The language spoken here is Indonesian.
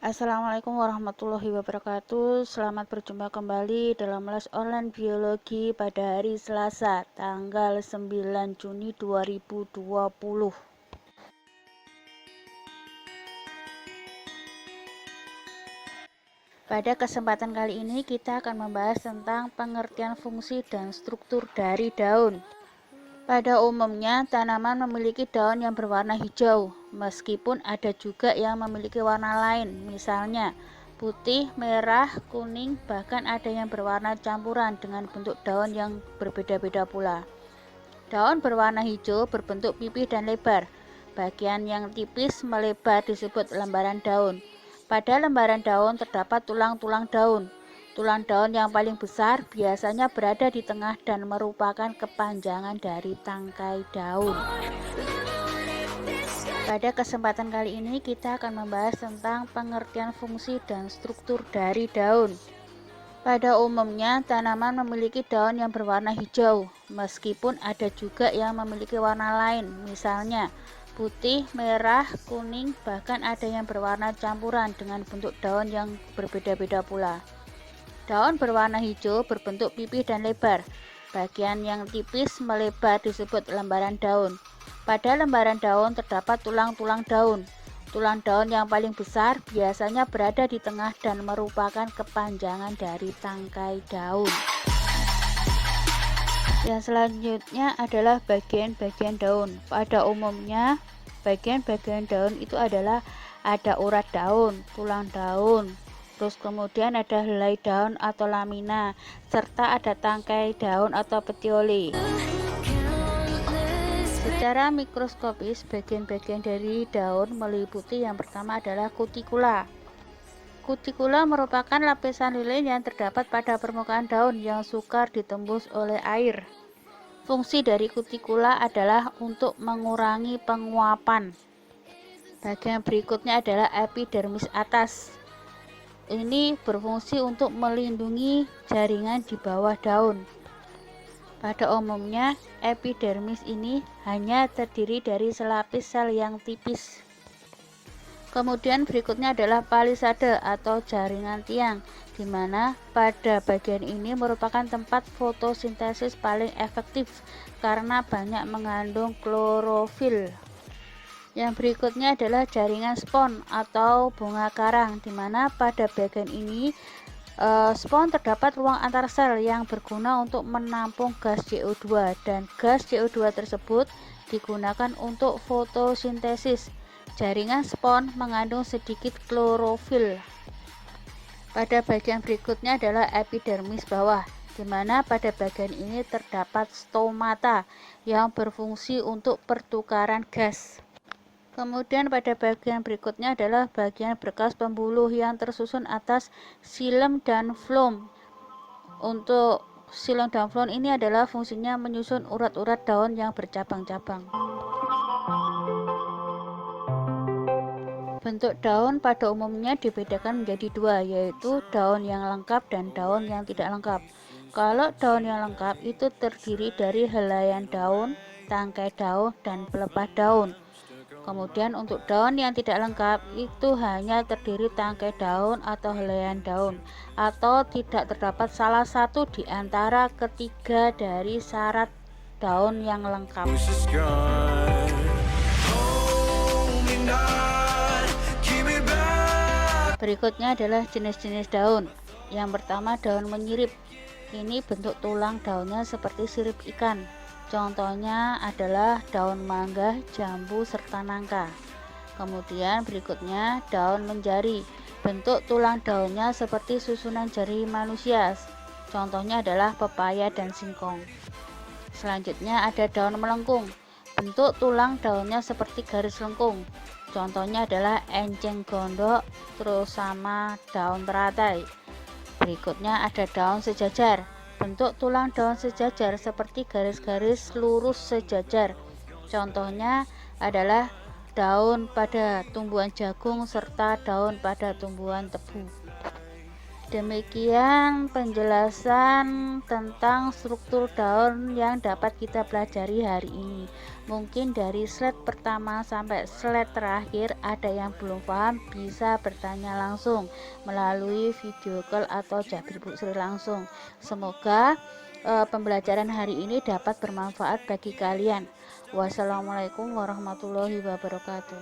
Assalamualaikum warahmatullahi wabarakatuh. Selamat berjumpa kembali dalam les online biologi pada hari Selasa, tanggal 9 Juni 2020. Pada kesempatan kali ini kita akan membahas tentang pengertian fungsi dan struktur dari daun. Pada umumnya, tanaman memiliki daun yang berwarna hijau, meskipun ada juga yang memiliki warna lain, misalnya putih, merah, kuning, bahkan ada yang berwarna campuran dengan bentuk daun yang berbeda-beda pula. Daun berwarna hijau berbentuk pipih dan lebar. Bagian yang tipis melebar disebut lembaran daun. Pada lembaran daun terdapat tulang-tulang daun. Tulang daun yang paling besar biasanya berada di tengah dan merupakan kepanjangan dari tangkai daun. Pada kesempatan kali ini kita akan membahas tentang pengertian fungsi dan struktur dari daun. Pada umumnya, tanaman memiliki daun yang berwarna hijau, meskipun ada juga yang memiliki warna lain, misalnya putih, merah, kuning, bahkan ada yang berwarna campuran dengan bentuk daun yang berbeda-beda pula. Daun berwarna hijau berbentuk pipih dan lebar. Bagian yang tipis melebar disebut lembaran daun. Pada lembaran daun terdapat tulang-tulang daun. Tulang daun yang paling besar biasanya berada di tengah dan merupakan kepanjangan dari tangkai daun. Yang selanjutnya adalah bagian-bagian daun. Pada umumnya, bagian-bagian daun itu adalah ada urat daun, tulang daun, terus kemudian ada helai daun atau lamina, serta ada tangkai daun atau petiole. Secara mikroskopis, bagian-bagian dari daun meliputi yang pertama adalah kutikula. Kutikula merupakan lapisan lilin yang terdapat pada permukaan daun yang sukar ditembus oleh air. Fungsi dari kutikula adalah untuk mengurangi penguapan. Bagian berikutnya adalah epidermis atas. Ini berfungsi untuk melindungi jaringan di bawah daun. Pada umumnya, epidermis ini hanya terdiri dari selapis sel yang tipis. Kemudian berikutnya adalah palisade atau jaringan tiang, di mana pada bagian ini merupakan tempat fotosintesis paling efektif karena banyak mengandung klorofil. Yang berikutnya adalah jaringan spon atau bunga karang, di mana pada bagian ini spon terdapat ruang antar sel yang berguna untuk menampung gas CO2 dan gas CO2 tersebut digunakan untuk fotosintesis. Jaringan spon mengandung sedikit klorofil. Pada bagian berikutnya adalah epidermis bawah, di mana pada bagian ini terdapat stomata yang berfungsi untuk pertukaran gas. Kemudian pada bagian berikutnya adalah bagian berkas pembuluh yang tersusun atas xilem dan floem. Untuk xilem dan floem ini adalah fungsinya menyusun urat-urat daun yang bercabang-cabang. Bentuk daun pada umumnya dibedakan menjadi dua, yaitu daun yang lengkap dan daun yang tidak lengkap. Kalau daun yang lengkap itu terdiri dari helaian daun, tangkai daun, dan pelepah daun. Kemudian untuk daun yang tidak lengkap itu hanya terdiri tangkai daun atau helaian daun, atau tidak terdapat salah satu di antara ketiga dari syarat daun yang lengkap. Berikutnya adalah jenis-jenis daun. Yang pertama daun menyirip. Ini bentuk tulang daunnya seperti sirip ikan. Contohnya adalah daun mangga, jambu, serta nangka. Kemudian berikutnya daun menjari. Bentuk tulang daunnya seperti susunan jari manusia. Contohnya adalah pepaya dan singkong. Selanjutnya ada daun melengkung. Bentuk tulang daunnya seperti garis lengkung. Contohnya adalah enceng gondok, terus sama daun teratai. Berikutnya ada daun sejajar. Bentuk tulang daun sejajar seperti garis-garis lurus sejajar. Contohnya adalah daun pada tumbuhan jagung serta daun pada tumbuhan tebu. Demikian penjelasan tentang struktur daun yang dapat kita pelajari hari ini. Mungkin dari slide pertama sampai slide terakhir ada yang belum paham, bisa bertanya langsung melalui video call atau Jabir Bu Sri langsung. Semoga pembelajaran hari ini dapat bermanfaat bagi kalian. Wassalamualaikum warahmatullahi wabarakatuh.